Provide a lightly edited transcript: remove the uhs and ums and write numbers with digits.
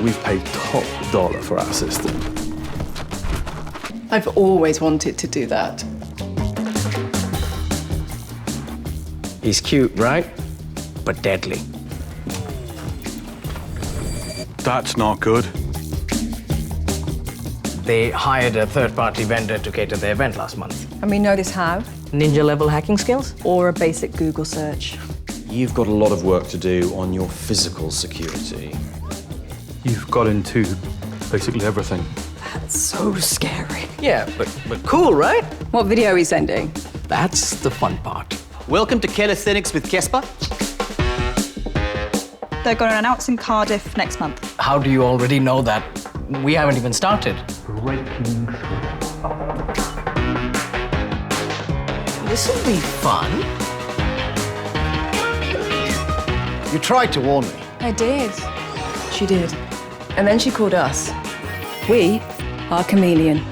we've paid top dollar for our system. I've always wanted to do that. He's cute, right? But deadly. That's not good. They hired a third-party vendor to cater the event last month. And we know this how? Ninja-level hacking skills? Or a basic Google search. You've got a lot of work to do on your physical security. You've got into basically everything. That's so scary. Yeah, but cool, right? What video are we sending? That's the fun part. Welcome to Calisthenics with Casper. They're going to announce in Cardiff next month. How do you already know that? We haven't even started. Breaking through. This'll be fun. You tried to warn me. I did. She did. And then she called us. We are Chameleon.